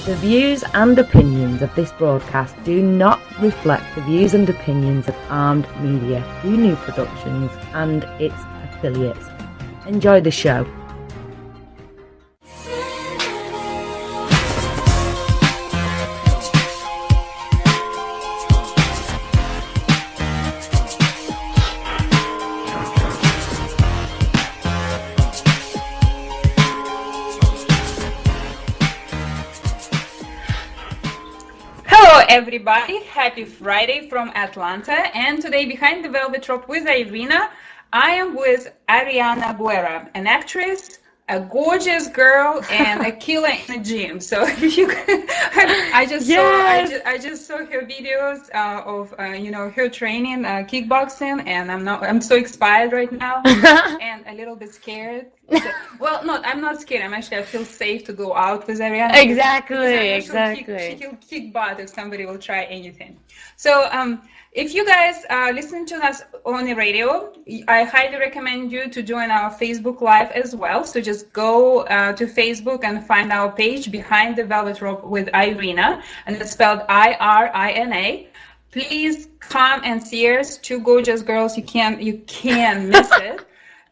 The views and opinions of this broadcast do not reflect the views and opinions of Armed Media, New Productions, and its affiliates. Enjoy the show. Hello everybody, happy Friday from Atlanta, and today behind the velvet rope with Irina, I am with Ariana Guerra, an actress, a gorgeous girl, and a killer in the gym. So if you, I just saw her videos of her training kickboxing, and I'm so inspired right now and a little bit scared. So, well, I'm not scared. I feel safe to go out with Ariana. Exactly. She'll kick butt if somebody will try anything. So if you guys are listening to us on the radio, I highly recommend you to join our Facebook Live as well. So just go to Facebook and find our page Behind the Velvet Rope with Irina, and it's spelled IRINA. Please come and see us, two gorgeous girls. You can't miss it.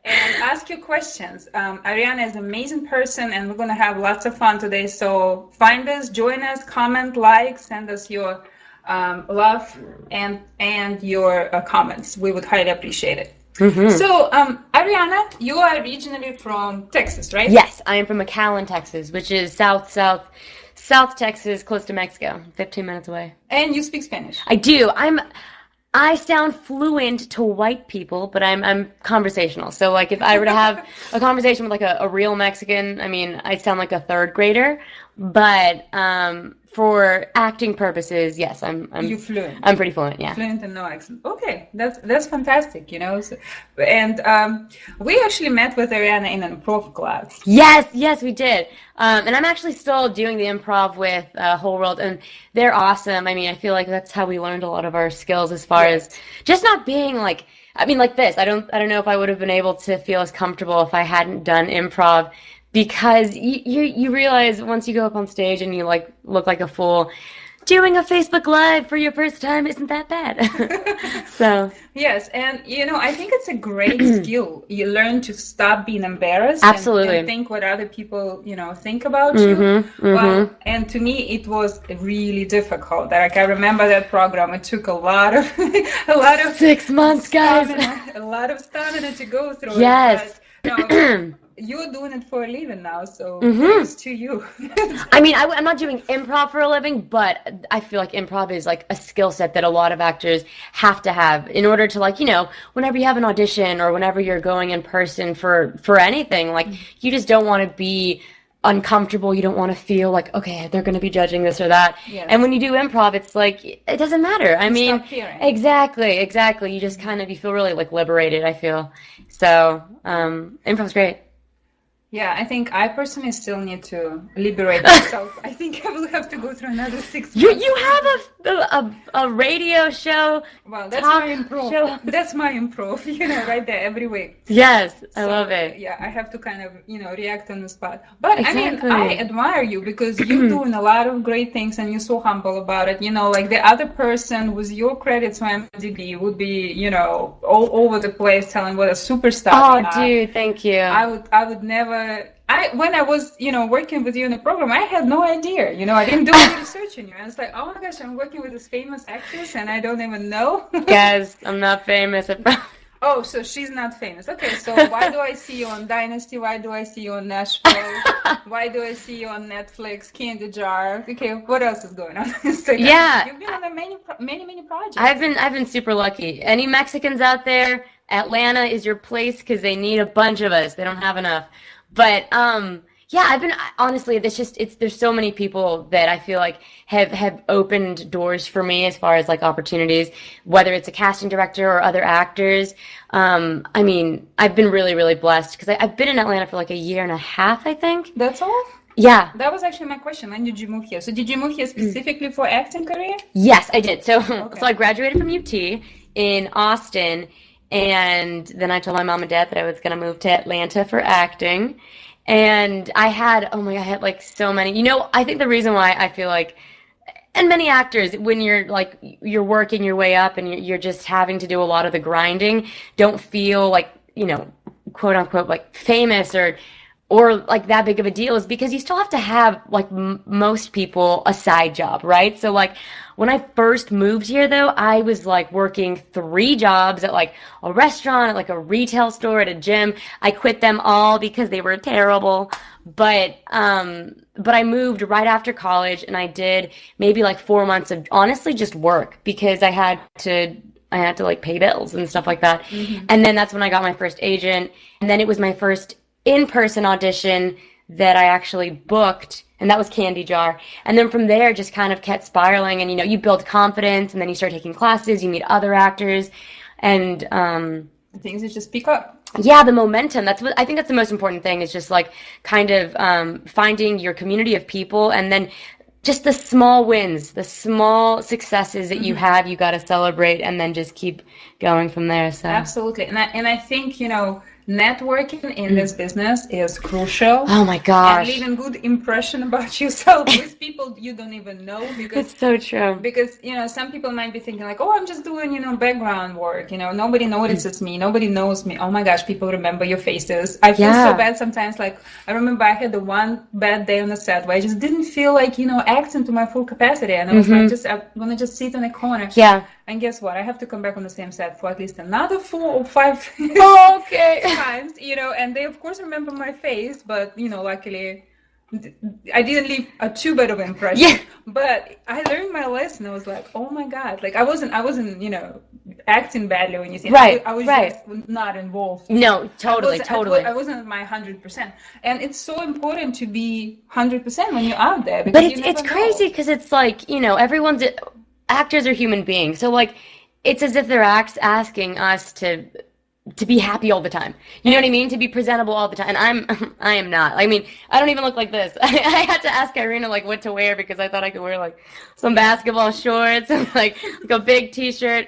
And ask your questions. Ariana is an amazing person, and we're going to have lots of fun today. So find us, join us, comment, like, send us your love and your comments. We would highly appreciate it. Mm-hmm. So, Ariana, you are originally from Texas, right? Yes, I am from McAllen, Texas, which is South Texas, close to Mexico, 15 minutes away. And you speak Spanish? I do. I sound fluent to white people, but I'm conversational. So, like, if I were to have a conversation with, like, a real Mexican, I sound like a third grader. But for acting purposes, yes, You're fluent. I'm pretty fluent, yeah. Fluent and no accent. Okay, that's fantastic, So, and we actually met with Ariana in an improv class. Yes, we did. And I'm actually still doing the improv with Whole World, and they're awesome. I feel like that's how we learned a lot of our skills as far as just not being like this. I don't know if I would have been able to feel as comfortable if I hadn't done improv. Because you realize once you go up on stage and you look like a fool, doing a Facebook Live for your first time isn't that bad. So yes, and I think it's a great skill. You learn to stop being embarrassed. Absolutely. And think what other people think about you. Mm-hmm. Well, and to me it was really difficult. Like I remember that program. It took a lot of 6 months, guys. A lot of stamina to go through. Yes. You're doing it for a living now, so thanks to you. I'm not doing improv for a living, but I feel like improv is like a skill set that a lot of actors have to have in order to whenever you have an audition or whenever you're going in person for anything, you just don't want to be uncomfortable. You don't want to feel like, okay, they're going to be judging this or that. Yes. And when you do improv, it's like, it doesn't matter. Exactly. You just you feel really liberated, I feel. So, improv's great. Yeah, I think I personally still need to liberate myself. I think I will have to go through another 6 months. You have a radio show. Well, that's my improv. Show. That's my improv, right there every week. Yes, I love it. Yeah, I have to react on the spot. But exactly. I admire you because you're doing a lot of great things and you're so humble about it. Like the other person with your credits on IMDb would be, all over the place telling what a superstar. Oh, dude, thank you. I would never. When I was, working with you in the program, I had no idea. I didn't do any research on you. I was like, oh my gosh, I'm working with this famous actress and I don't even know. Guys, I'm not famous. Oh, so she's not famous. Okay, so why do I see you on Dynasty? Why do I see you on Nashville? Why do I see you on Netflix, Candy Jar? Okay, what else is going on? So, yeah. You've been on many projects. I've been super lucky. Any Mexicans out there, Atlanta is your place because they need a bunch of us. They don't have enough. But I've been honestly. There's so many people that I feel like have opened doors for me as far as opportunities, whether it's a casting director or other actors. I've been really, really blessed because I've been in Atlanta for a year and a half, I think. That's all? Yeah. That was actually my question. When did you move here? So did you move here specifically for acting career? Yes, I did. So I graduated from UT in Austin, and then I told my mom and dad that I was going to move to Atlanta for acting. And I had, oh my God, I had like so many. You know, I think the reason why I feel like, and many actors, when you're like, you're working your way up and you're just having to do a lot of the grinding, don't feel like, you know, quote unquote, like famous or like that big of a deal is because you still have to have like most people a side job, right? So like when I first moved here though, I was like working 3 jobs at like a restaurant, at like a retail store, at a gym. I quit them all because they were terrible. But I moved right after college and I did maybe like 4 months of honestly just work because I had to like pay bills and stuff like that. And then that's when I got my first agent. And then it was my first in-person audition that I actually booked, and that was Candy Jar. And then from there, just kind of kept spiraling, and you know, you build confidence, and then you start taking classes, you meet other actors, and things just pick up. yeah, the momentum. That's what I think that's the most important thing is just like kind of finding your community of people, and then just the small wins, the small successes that you have, you got to celebrate, and then just keep going from there. So Absolutely, and I think networking in this business is crucial. oh my gosh, And leaving good impression about yourself with people you don't even know, because it's so true. some people might be thinking like, oh, I'm just doing background work, nobody notices me, nobody knows me. Oh my gosh, people remember your faces. I feel so bad sometimes. Like I remember I had the one bad day on the set where I just didn't feel like acting to my full capacity, and I was like, I want to just sit in a corner. Yeah. And guess what? I have to come back on the same set for at least another 4 or 5 Oh, okay. times, and they of course remember my face, but luckily I didn't leave a too bad of an impression. Yeah. But I learned my lesson. I was like, oh my God, like I wasn't acting badly when you see Right, I was right. just not involved. No, totally. I wasn't at my 100%, and it's so important to be 100% when you're out there. But Because you it's never crazy know. because it's like, actors are human beings. So like it's as if they're asking us to be happy all the time. You know what I mean? To be presentable all the time. And I am not. I mean, I don't even look like this. I had to ask Irina like what to wear because I thought I could wear like some basketball shorts and like a big t-shirt.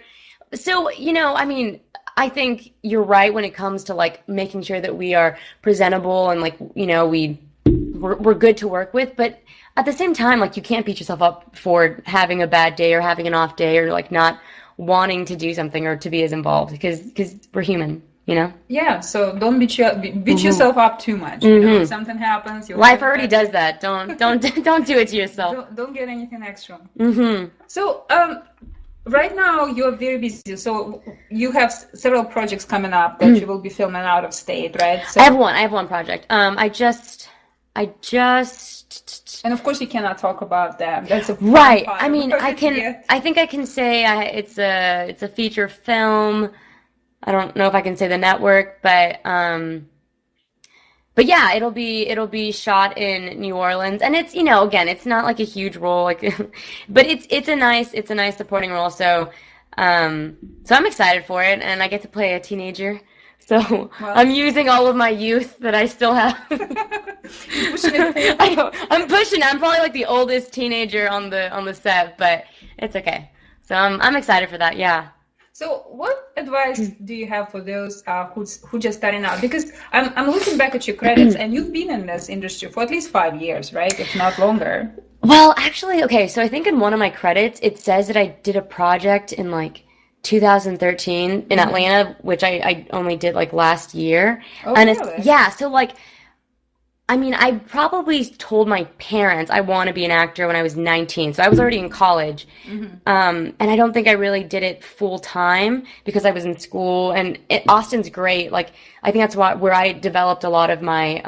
So, I mean, I think you're right when it comes to like making sure that we are presentable and like, we're good to work with, but at the same time, like you can't beat yourself up for having a bad day or having an off day or like not wanting to do something or to be as involved because we're human, Yeah, so don't beat yourself up too much. If something happens, Life already does that. Don't don't do it to yourself. Don't get anything extra. So right now you're very busy. So you have several projects coming up that you will be filming out of state, right? So, I have one project. I just and of course you cannot talk about that. That's a fun right. part I mean, of I it, can. yeah. I think I can say it's a feature film. I don't know if I can say the network, but yeah, it'll be shot in New Orleans, and it's again, it's not like a huge role, like, but it's a nice supporting role. So I'm excited for it, and I get to play a teenager. So Well, I'm using all of my youth that I still have. pushing it forward. I know. I'm pushing. I'm probably like the oldest teenager on the set, but it's okay. So I'm excited for that. Yeah. So what advice do you have for those who just starting out? Because I'm looking back at your credits, and you've been in this industry for at least 5 years, right? If not longer. Well, actually, okay. So I think in one of my credits it says that I did a project in like 2013 in Atlanta, which I only did like last year. Oh, And really? so like I mean, I probably told my parents I want to be an actor when I was 19, so I was already in college. And I don't think I really did it full time because I was in school. And Austin's great. Like, I think that's where I developed a lot of my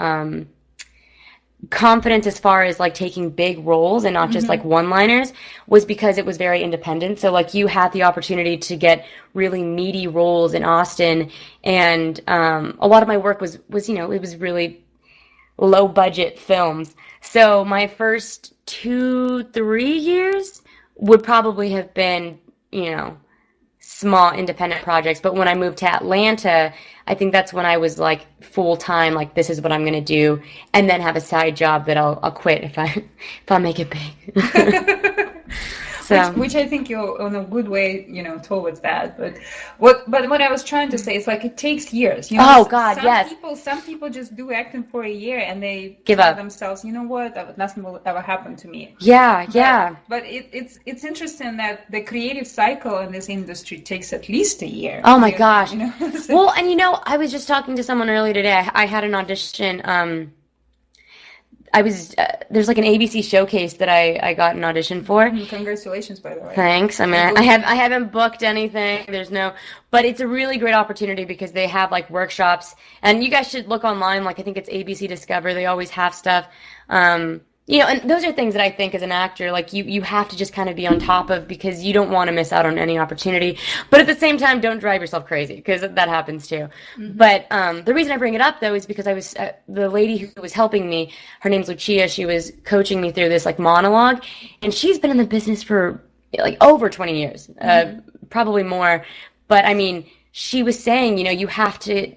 confidence as far as like taking big roles and not just like one-liners, was because it was very independent. So like you had the opportunity to get really meaty roles in Austin, and a lot of my work was it was really low budget films. So my first 2-3 years would probably have been, small independent projects. But when I moved to Atlanta, I think that's when I was like full time, like this is what I'm gonna do, and then have a side job that I'll quit if I make it big. So, which I think you're on a good way, towards that. But what I was trying to say is like it takes years. oh God, yes, Some people just do acting for a year and they give tell up. themselves, you know what, nothing will ever happen to me. Yeah, yeah. But it's interesting that the creative cycle in this industry takes at least a year. Oh my gosh. So, Well, and I was just talking to someone earlier today. I had an audition. I was there's like an ABC showcase that I got an audition for. Congratulations, by the way. Thanks. I mean, I haven't booked anything. But it's a really great opportunity because they have like workshops, and you guys should look online. Like I think it's ABC Discover. They always have stuff. And those are things that I think as an actor, like you have to just kind of be on top of because you don't want to miss out on any opportunity. But at the same time, don't drive yourself crazy because that happens too. Mm-hmm. But the reason I bring it up though is because I was the lady who was helping me. Her name's Lucia. She was coaching me through this like monologue, and she's been in the business for like over 20 years, probably more. But I mean, she was saying, you have to.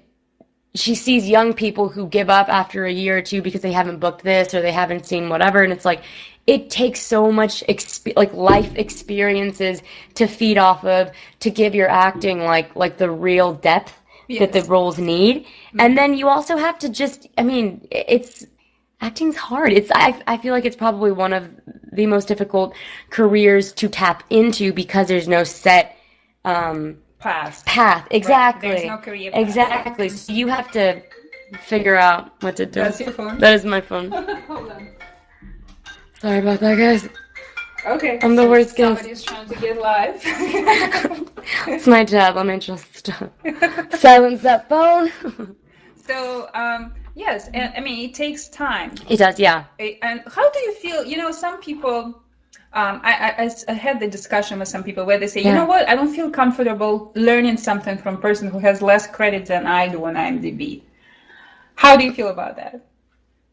She sees young people who give up after a year or two because they haven't booked this or they haven't seen whatever. And it's like, it takes so much life experiences to feed off of, to give your acting like the real depth that the roles need. Mm-hmm. And then you also have to acting's hard. I feel like it's probably one of the most difficult careers to tap into because there's no set, path. Exactly. Right. There's no career path. Exactly. So you have to figure out what to do. That's your phone? That is my phone. Hold on. Sorry about that, guys. Okay. I'm the worst guest. Somebody's trying to get live. It's my job. Let me just silence that phone. So, yes, and I mean, it takes time. It does, yeah. And how do you feel, some people... I had the discussion with some people where they say, you know what, I don't feel comfortable learning something from a person who has less credit than I do on IMDb. How do you feel about that?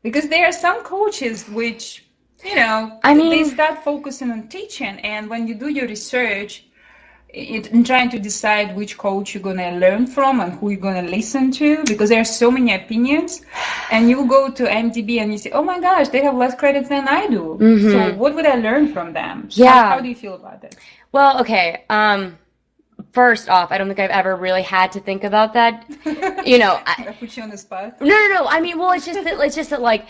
Because there are some coaches which, they start focusing on teaching, and when you do your research, in trying to decide which coach you're going to learn from and who you're going to listen to, because there are so many opinions, and you go to MDB and you say, oh my gosh, they have less credits than I do. Mm-hmm. So what would I learn from them? Yeah. How do you feel about that? Well, okay. First off, I don't think I've ever really had to think about that. I put you on the spot. No. I mean, well, it's just that like,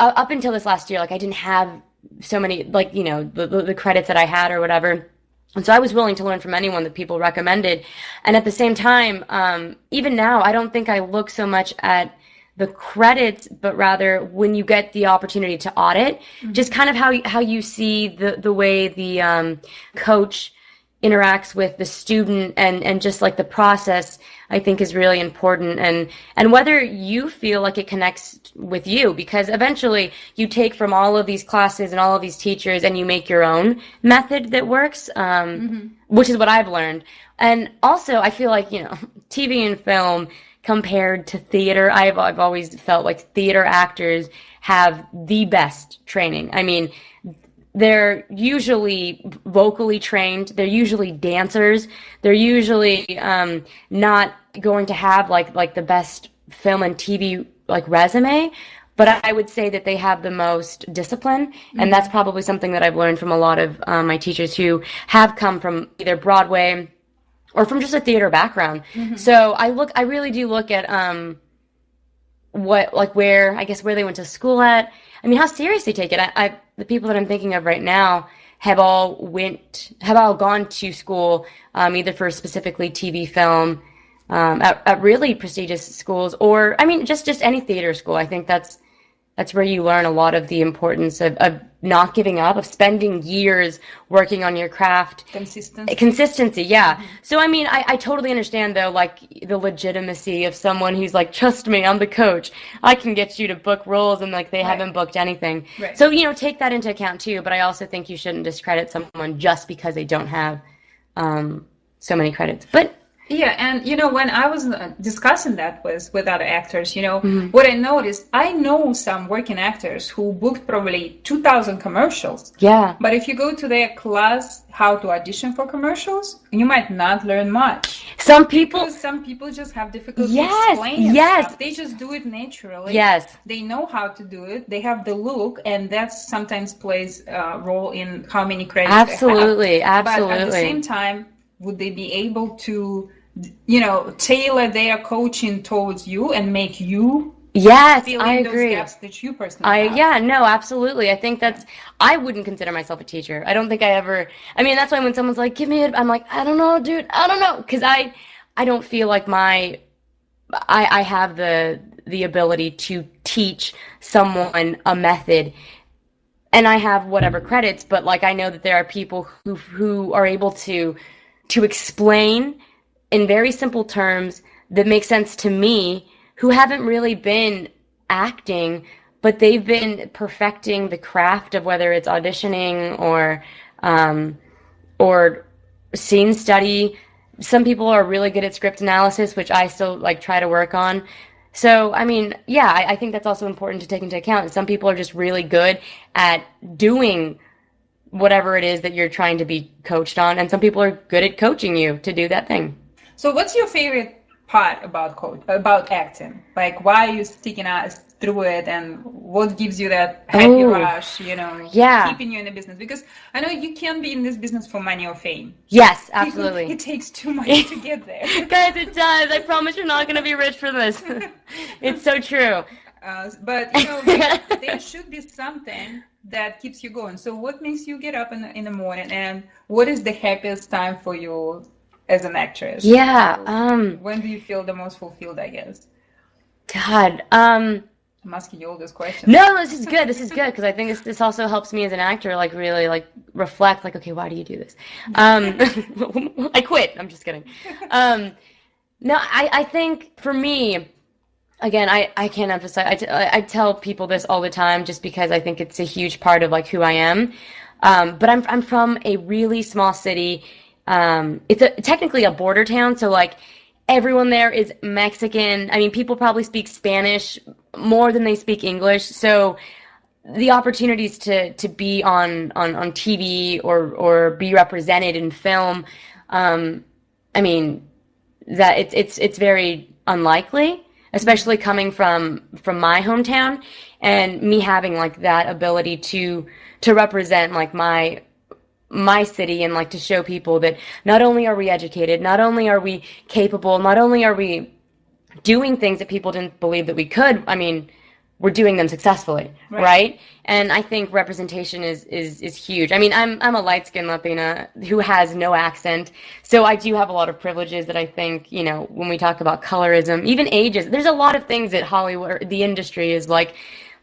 up until this last year, like I didn't have so many, like, the credits that I had or whatever. And so I was willing to learn from anyone that people recommended. And at the same time, even now, I don't think I look so much at the credits, but rather when you get the opportunity to audit, just kind of how you see the way the coach interacts with the student and just like the process, I think is really important. And whether you feel like it connects with you, because eventually you take from all of these classes and all of these teachers and you make your own method that works, which is what I've learned. And also I feel like, TV and film compared to theater, I've always felt like theater actors have the best training. I mean, they're usually vocally trained. They're usually dancers. They're usually not going to have like the best film and TV like resume, but I would say that they have the most discipline, and that's probably something that I've learned from a lot of my teachers who have come from either Broadway or from just a theater background. So I really do look at where they went to school at. I mean, how serious they take it. The people that I'm thinking of right now have all gone to school, either for specifically TV, film, at really prestigious schools, or I mean, just any theater school. I think that's where you learn a lot of the importance of not giving up, of spending years working on your craft. Consistency, yeah. So, I mean, I totally understand, though, like, the legitimacy of someone who's like, trust me, I'm the coach. I can get you to book roles, and, like, they haven't booked anything. Right. So, take that into account, too. But I also think you shouldn't discredit someone just because they don't have so many credits. But Yeah, and when I was discussing that with other actors, Mhm. what I noticed, I know some working actors who booked probably 2,000 commercials. Yeah. But if you go to their class, how to audition for commercials, you might not learn much. Some people, Because some people just have difficulty yes, explaining yes, stuff. They just do it naturally. yes, They know how to do it. They have the look, and that sometimes plays a role in how many credits they have. absolutely, But at the same absolutely. time, would they be able to, tailor their coaching towards you and make you Yes, fill I in those agree. gaps that you personally have? Yeah, no, absolutely. I think Yeah. I wouldn't consider myself a teacher. I don't think I ever, I mean, that's why when someone's like, give me it, I'm like, I don't know, dude, I don't know. Because I don't feel like I have the ability to teach someone a method, and I have whatever credits, but like I know that there are people who are able to explain in very simple terms that make sense to me, who haven't really been acting, but they've been perfecting the craft of whether it's auditioning um, or scene study. Some people are really good at script analysis, which I still like try to work on. So, I mean, yeah, I think that's also important to take into account. Some people are just really good at doing whatever it is that you're trying to be coached on, and some people are good at coaching you to do that thing. So, what's your favorite part about acting? Like, why are you sticking out through it, and what gives you that happy Oh, rush? yeah. Keeping you in the business? Because I know you can't be in this business for money or fame. Yes, People, absolutely. it takes too much to get there. Guys, it does. I promise you're not going to be rich for this. It's so true. But there should be something that keeps you going. So, what makes you get up in the morning, and what is the happiest time for you as an actress? Yeah, When do you feel the most fulfilled, I guess? God, I'm asking you all those questions. no, this is good. This is good because I think this also helps me as an actor, like really like reflect, like, okay, why do you do this? Um, I quit. I'm just kidding. Um, no, I think for me, again, I can't emphasize. I tell people this all the time, just because I think it's a huge part of like who I am. But I'm from a really small city. It's technically a border town, so like everyone there is Mexican. I mean, people probably speak Spanish more than they speak English. So the opportunities to be on TV or be represented in film, I mean, that it's very unlikely, especially coming from my hometown, and me having like that ability to represent like my city, and like to show people that not only are we educated, not only are we capable, not only are we doing things that people didn't believe that we could. I mean, we're doing them successfully, right? And I think representation is huge. I mean, I'm a light-skinned Latina who has no accent, so I do have a lot of privileges that I think, when we talk about colorism, even ages, there's a lot of things that Hollywood, or the industry, is like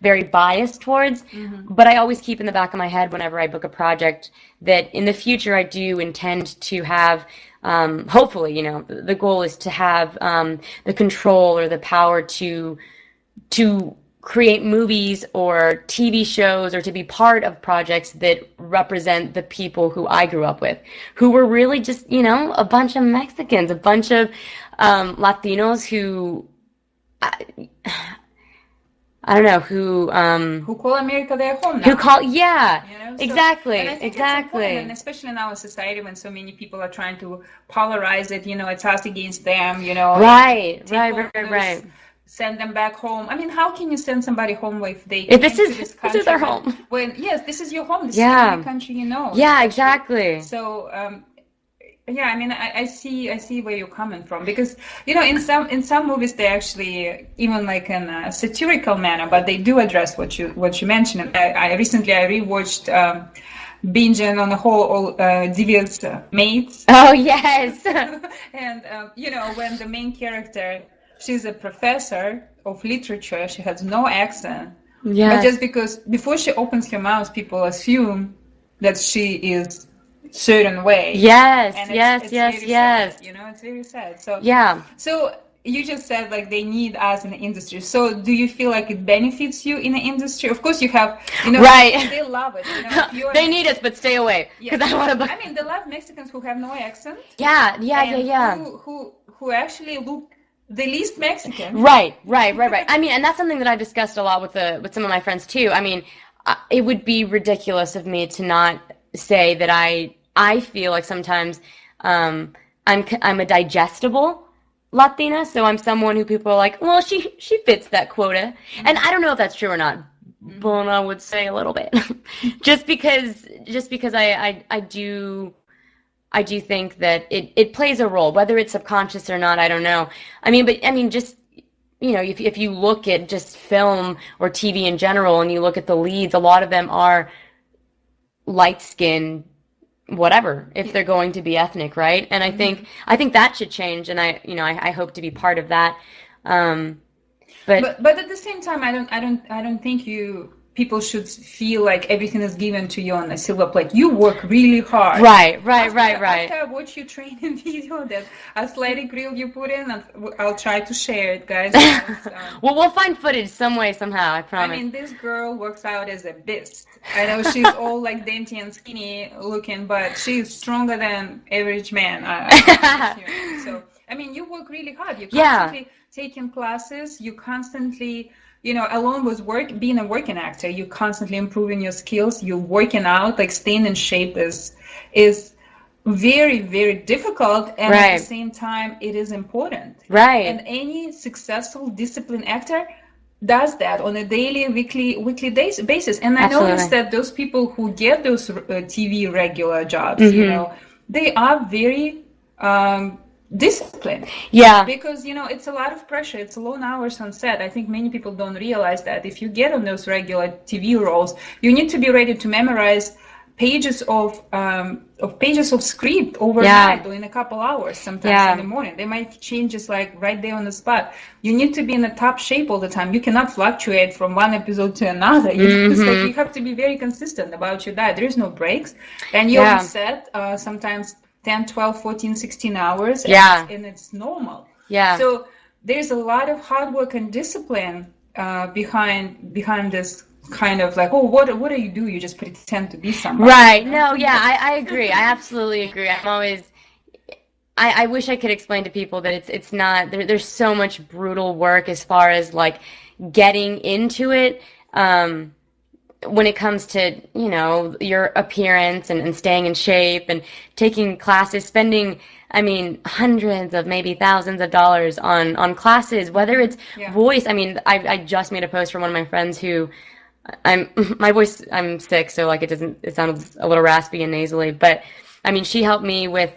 very biased towards. But I always keep in the back of my head whenever I book a project that in the future I do intend to have, hopefully, the goal is to have the control or the power to create movies or TV shows, or to be part of projects that represent the people who I grew up with, who were really just, a bunch of Mexicans, a bunch of Latinos who, I don't know, Who call America their home who now? call, yeah, So, exactly, and I think it's important, and exactly. especially in our society when so many people are trying to polarize it, it's us against them, Right, take right, all right, right, those, right. send them back home. I mean, how can you send somebody home if they If came to this this is country our home. yes, this is your home, this is the only Yeah, country yeah, especially. exactly. So, yeah, I mean, I see where you're coming from, because in some movies they actually, even like in a satirical manner, but they do address what you mentioned. And I recently I rewatched binging on the whole all Devious Mates, Oh, yes. and when the main character, she's a professor of literature, she has no accent, but just Yes. because before she opens her mouth, people assume that she is certain way, Yes, and it's yes, it's yes, very sad, yes. it's very sad. So Yeah. so you just said like they need us in the industry. So do you feel like it benefits you in the industry? Of course you have, Right. they love it. If you're They need us, but stay away because I want to. I mean, they love Mexicans who have no accent. Yeah. And who actually look the least Mexican. Right. I mean, and that's something that I've discussed a lot with some of my friends too. I mean, it would be ridiculous of me to not say that I feel like sometimes I'm a digestible Latina, so I'm someone who people are like, well, she fits that quota, and I don't know if that's true or not, but I would say a little bit, just because I do think that it plays a role, whether it's subconscious or not, I don't know. I mean, just if you look at just film or TV in general, and you look at the leads, a lot of them are light skinned, whatever, if they're going to be ethnic, right? And I think that should change, and I hope to be part of that. But at the same time, I don't think people should feel like everything is given to you on a silver plate. You work really hard. Right. After I watch your training video, that athletic reel you put in, I'll try to share it, guys. Well, we'll find footage some way, somehow, I promise. I mean, this girl works out as a beast. I know she's all like dainty and skinny looking, but she's stronger than average man. So, I mean, you work really hard. You're constantly taking classes. You constantly... along with being a working actor, you're constantly improving your skills. You're working out, like staying in shape is very, very difficult. And at the same time, it is important. Right. And any successful disciplined actor does that on a daily, weekly basis. And I noticed that those people who get those TV regular jobs, they are very... discipline. Because it's a lot of pressure. It's long hours on set. I think many people don't realize that if you get on those regular TV roles, you need to be ready to memorize pages of script overnight or in a couple hours, sometimes in the morning. They might change just like right there on the spot. You need to be in the top shape all the time. You cannot fluctuate from one episode to another. You have to be very consistent about your diet. There is no breaks. And you're on set sometimes 10, 12, 14, 16 hours. And it's normal. So there's a lot of hard work and discipline behind this kind of like, what do you do? You just pretend to be somebody. Right. No, I agree. I absolutely agree. I'm always... I wish I could explain to people that it's not... There's so much brutal work as far as like getting into it. When it comes to, your appearance and staying in shape and taking classes, spending, hundreds of maybe thousands of dollars on classes, whether it's voice. I just made a post from one of my friends who my voice, I'm sick, so like it sounds a little raspy and nasally, but she helped me with,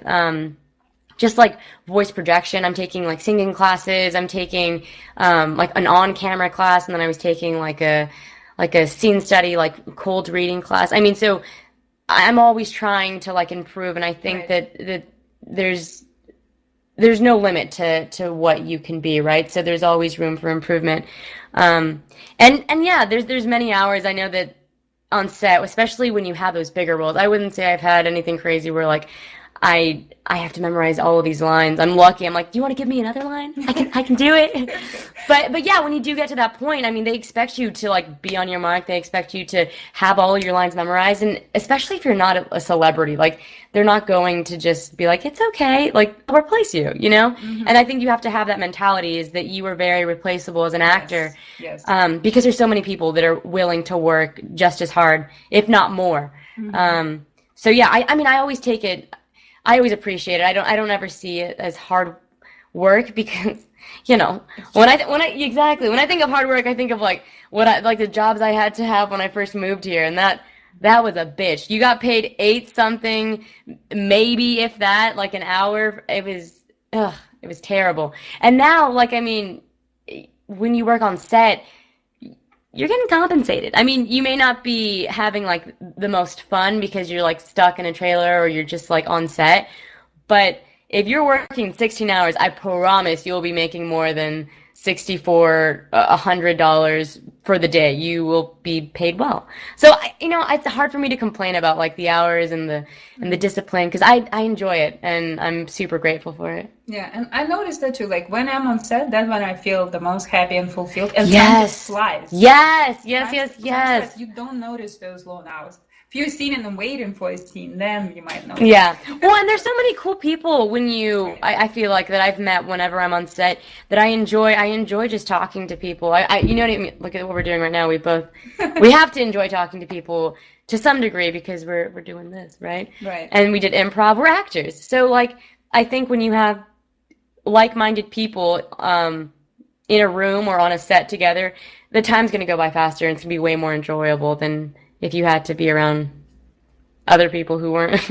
just like voice projection. I'm taking like singing classes. I'm taking, like an on-camera class, and then I was taking like a scene study, like cold reading class. So I'm always trying to like improve, and I think that there's no limit to what you can be, right? So there's always room for improvement. And yeah, there's many hours. I know that on set, especially when you have those bigger roles, I wouldn't say I've had anything crazy where like I have to memorize all of these lines. I'm lucky. I'm like, do you want to give me another line? I can do it. But yeah, when you do get to that point, they expect you to like be on your mark. They expect you to have all of your lines memorized, and especially if you're not a celebrity, like they're not going to just be like, it's okay, like I'll replace you, And I think you have to have that mentality, is that you are very replaceable as an actor. Yes. Because there's so many people that are willing to work just as hard, if not more. So yeah, I always take it. I always appreciate it. I don't ever see it as hard work, because when I think of hard work, I think of like the jobs I had to have when I first moved here, and that was a bitch. You got paid 8 something, maybe if that, like an hour. It was terrible. And now, like when you work on set, you're getting compensated. You may not be having like the most fun because you're like stuck in a trailer or you're just like on set, but if you're working 16 hours, I promise you'll be making more than $64, $100 for the day. You will be paid well. So, it's hard for me to complain about like the hours and the discipline because I enjoy it and I'm super grateful for it. Yeah, and I noticed that too. Like when I'm on set, that's when I feel the most happy and fulfilled. And time just Yes. flies. Yes. Time Yes. flies. You don't notice those long hours. If you're sitting and waiting for a scene, then you might notice. Yeah. Well, and there's so many cool people I feel like that I've met whenever I'm on set that I enjoy just talking to people. You know what I mean? Look at what we're doing right now. We have to enjoy talking to people to some degree because we're doing this, right? Right. And we did improv. We're actors. So like, I think when you have like-minded people, in a room or on a set together, the time's going to go by faster and it's going to be way more enjoyable than if you had to be around other people who weren't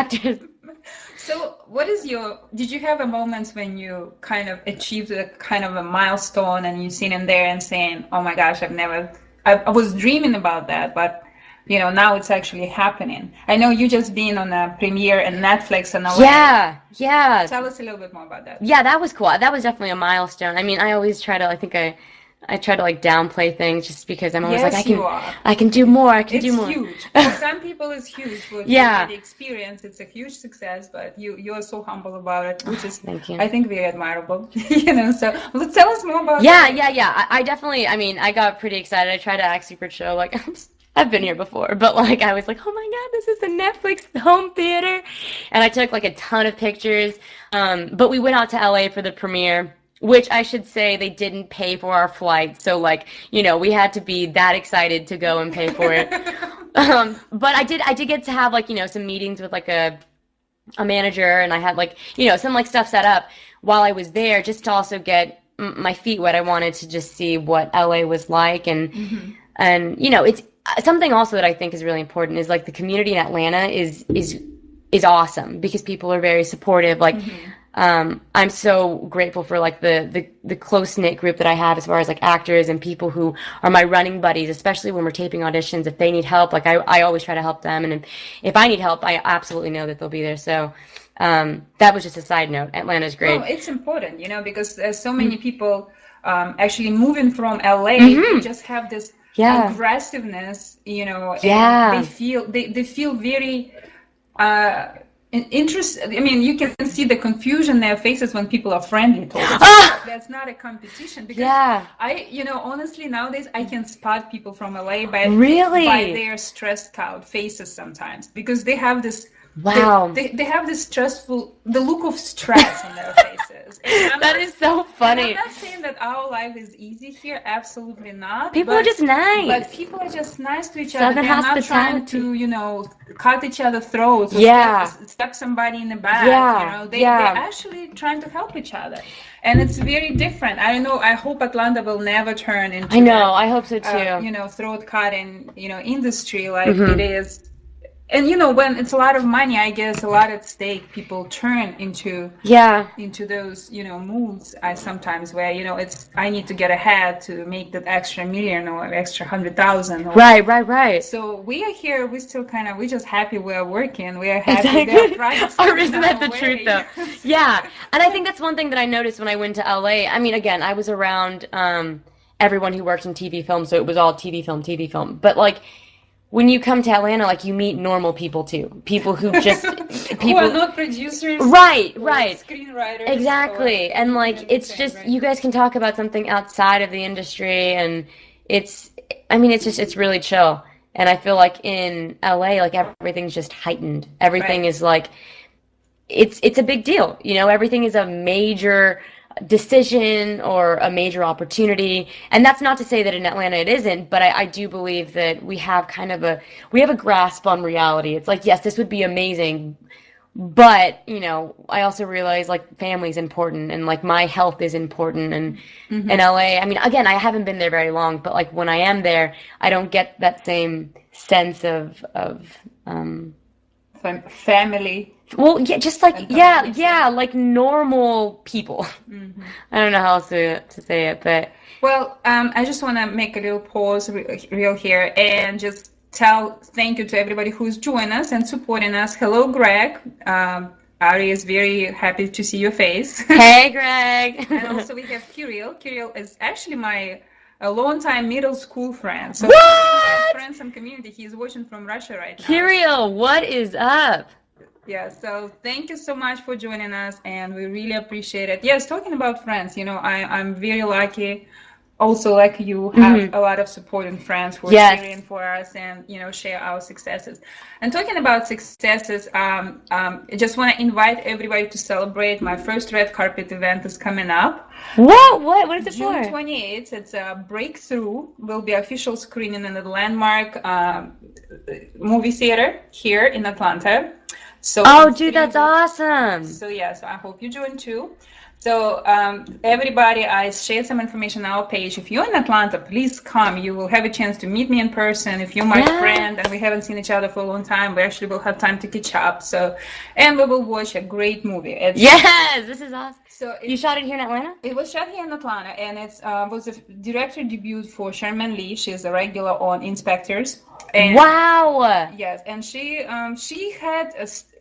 actors. So did you have a moments when you kind of achieved a kind of a milestone and you sitting there and saying, oh my gosh, I was dreaming about that, but now it's actually happening. I know you just been on a premiere in Netflix and Yeah. Tell us a little bit more about that. Yeah, that was cool. That was definitely a milestone. I mean, I always try to, I try to like downplay things just because I'm always Yes, I can do more. I can do more. It's huge. For some people, it's huge. For the experience, it's a huge success. But you are so humble about it, which is, thank you. I think, very admirable. So tell us more about that. Yeah. I definitely. I mean, I got pretty excited. I tried to act super chill. Like I've been here before, but like I was like, oh my God, this is the Netflix home theater, and I took like a ton of pictures. But we went out to LA for the premiere, which I should say they didn't pay for our flight. So like, we had to be that excited to go and pay for it. But I did get to have like, some meetings with like a manager, and I had like, some like stuff set up while I was there just to also get my feet wet. I wanted to just see what LA was like. And it's something also that I think is really important is like the community in Atlanta is awesome because people are very supportive. Like, I'm so grateful for like the close-knit group that I have as far as like actors and people who are my running buddies, especially when we're taping auditions. If they need help, like I always try to help them. And if I need help, I absolutely know that they'll be there. So that was just a side note. Atlanta's great. No, it's important, because there's so many people actually moving from LA. They just have this aggressiveness, and they feel very interested. I mean, you can see the confusion in their faces when people are friendly towards them. That's not a competition because honestly nowadays I can spot people from LA by their stressed out faces sometimes because they have this they have this the look of stress on their faces. That is so funny. I'm not saying that our life is easy here. Absolutely not. People are just nice. But people are just nice to each other. Southern They're not trying to, cut each other's throats or stab somebody in the back. They're actually trying to help each other. And it's very different. I don't know. I hope Atlanta will never turn into I hope so too. Throat cutting, industry like it is. And when it's a lot of money, I guess a lot at stake, people turn into those moves. I sometimes where it's I need to get ahead to make that extra million or extra 100,000. Right. So we are here. We still we're just happy we're working. We are happy. Exactly. Or isn't that the truth though? Yeah. And I think that's one thing that I noticed when I went to LA. I mean, again, I was around everyone who worked in TV film, so it was all TV film. But like, when you come to Atlanta, like you meet normal people too. People who just who are not producers, right, screenwriters, exactly. And like it's just you guys can talk about something outside of the industry, and it's really chill. And I feel like in LA, like everything's just heightened. Everything is like it's a big deal. Everything is a major decision or a major opportunity, and that's not to say that in Atlanta it isn't, but I do believe that we have a grasp on reality. It's like, yes, this would be amazing, but I also realize like family's important and like my health is important, and in LA, I mean, again, I haven't been there very long, but like when I am there, I don't get that same sense of family. Well, yeah, just like like normal people. I don't know how else to say it, but I just want to make a little pause real here and just thank you to everybody who's joining us and supporting us. Hello, Greg. Ari is very happy to see your face. Hey, Greg. And also we have Kirill. Kirill is actually my a long-time middle school friend. So What? friends and community. He's watching from Russia right now. Kirill, what is up? Yeah, so thank you so much for joining us, and we really appreciate it. Yes, talking about friends, I'm very lucky. Also, like you, have a lot of supporting friends who are cheering for us and share our successes. And talking about successes, I just want to invite everybody to celebrate. My first red carpet event is coming up. What is it for? June 28th. It's a breakthrough. Will be official screening in the Landmark movie theater here in Atlanta. So dude, that's awesome. So I hope you join too. So everybody, I shared some information on our page. If you're in Atlanta, please come. You will have a chance to meet me in person. If you're my friend and we haven't seen each other for a long time, we actually will have time to catch up. And we will watch a great movie. Yes, this is awesome. So you shot it here in Atlanta? It was shot here in Atlanta, and it was a director debut for Sherman Lee. She's a regular on Inspectors. And, wow. Yes, and she had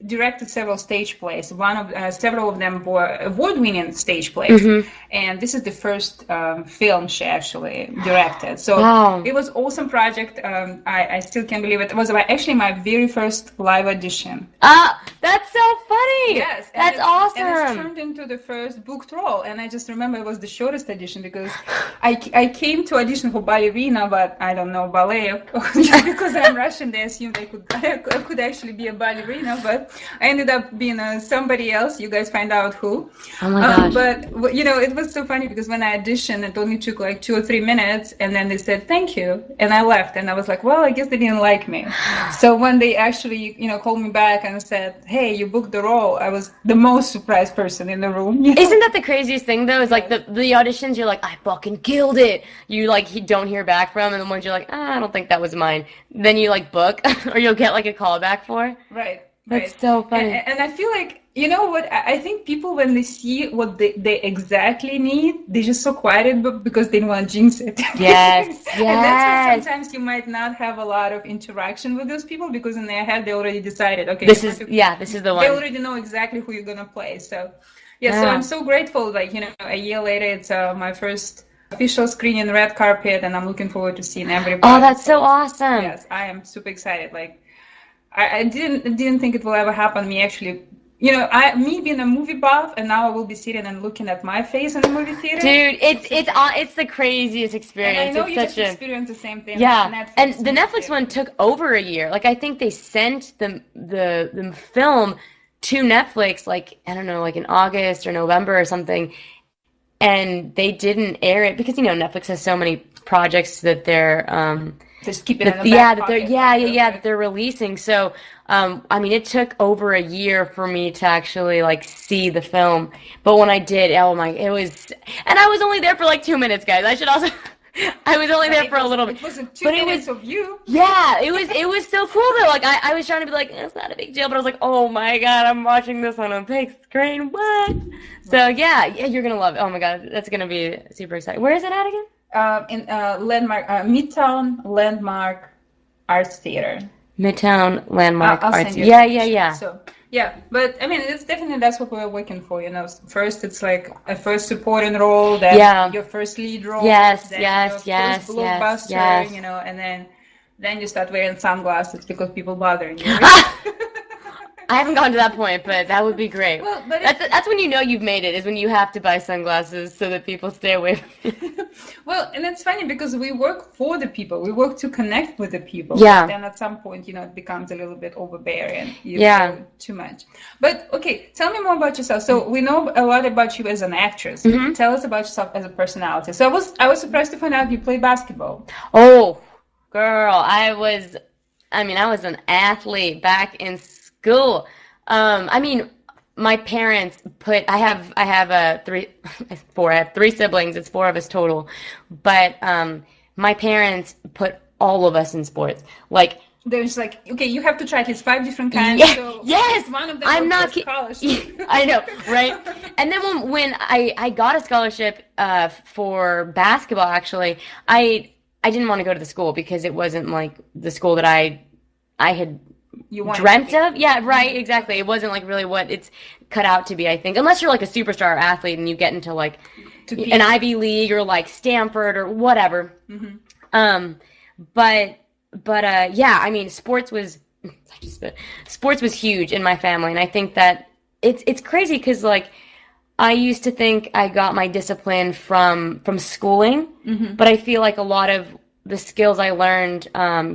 directed several stage plays. Several of them were award-winning stage plays, and this is the first film she actually directed. So it was an awesome project. I still can't believe it. It was actually my very first live audition. That's so funny. Yes, that's awesome. And it's turned into the first booked role, and I just remember it was the shortest audition because I came to audition for ballerina, but I don't know ballet. Just because I'm Russian, they assumed I could actually be a ballerina, but I ended up being somebody else. You guys find out who. Oh my gosh. But it was so funny because when I auditioned, it only took like 2 or 3 minutes, and then they said thank you, and I left, and I was like, well, I guess they didn't like me. So when they actually called me back and said, hey, you booked the role, I was the most surprised person in the room. Isn't that the craziest thing though? Is like the auditions, you're like, I fucking killed it. You don't hear back from, and the ones you're like, I don't think that was mine. Then you book, or you'll get a call back for. Right. That's so funny. And I feel like, what, I think people, when they see what they exactly need, they're just so quiet because they don't want to jinx it. Yes, And that's why sometimes you might not have a lot of interaction with those people because in their head they already decided, okay, this is the one. They already know exactly who you're going to play. So, so I'm so grateful, a year later, it's my first official screening red carpet, and I'm looking forward to seeing everybody. Oh, that's so awesome. Yes, I am super excited. I didn't think it will ever happen. Me actually, me being a movie buff, and now I will be sitting and looking at my face in the movie theater. Dude, it's the craziest experience. And I know you just experienced the same thing. Yeah, and the Netflix one took over a year. I think they sent the film to Netflix, I don't know, in August or November or something, and they didn't air it because Netflix has so many projects that they're just keep it in the back pocket. that they're releasing. So it took over a year for me to actually see the film. But when I did, it was, and I was only there for 2 minutes, guys. I should also I was only there for a little bit. It wasn't 2 minutes of you. Yeah, it was so cool though. I was trying to be it's not a big deal, but I was like, oh my god, I'm watching this on a big screen. What? So yeah, you're gonna love it. Oh my god, that's gonna be super exciting. Where is it at again? In Landmark, Midtown Landmark Arts Theater. Midtown Landmark Arts. Yeah. So but it's definitely, that's what we're working for. First it's a first supporting role, then your first lead role, yes, then yes, your yes, first blockbuster, yes. And then you start wearing sunglasses because people bothering you. I haven't gone to that point, but that would be great. Well, but that's when you've made it, is when you have to buy sunglasses so that people stay away from you. Well, and it's funny because we work for the people. We work to connect with the people. Yeah. But then at some point, it becomes a little bit overbearing. Too much. But okay, tell me more about yourself. So we know a lot about you as an actress. Mm-hmm. Tell us about yourself as a personality. So I was surprised to find out you play basketball. Oh, girl, I was an athlete back in school. My parents I have 3 siblings. It's 4 of us total. But my parents put all of us in sports. There's okay, you have to try these 5 different kinds. Yeah, so yes, one of them I'm not scholarship. I know, right? And then when I got a scholarship for basketball, actually, I didn't want to go to the school because it wasn't the school that I had dreamt of. Yeah, right, exactly. It wasn't really what it's cut out to be, I think. Unless you're a superstar athlete and you get into an Ivy League or like Stanford or whatever. But yeah, I mean, sports was huge in my family, and I think that it's crazy because like I used to think I got my discipline from schooling, but I feel like a lot of the skills I learned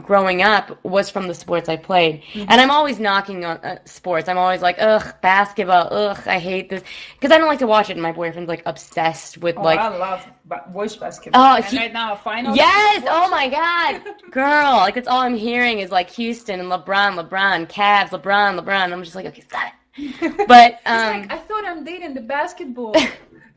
growing up was from the sports I played. And I'm always knocking on sports. I'm always like, ugh, basketball, ugh, I hate this. Because I don't like to watch it, and my boyfriend's like obsessed with like... I love watch basketball. And right now, finals. Yes! Oh my God! Girl, like that's all I'm hearing is like Houston and LeBron, Cavs, LeBron. I'm just like, okay, stop it. But it's like, I thought I'm dating the basketball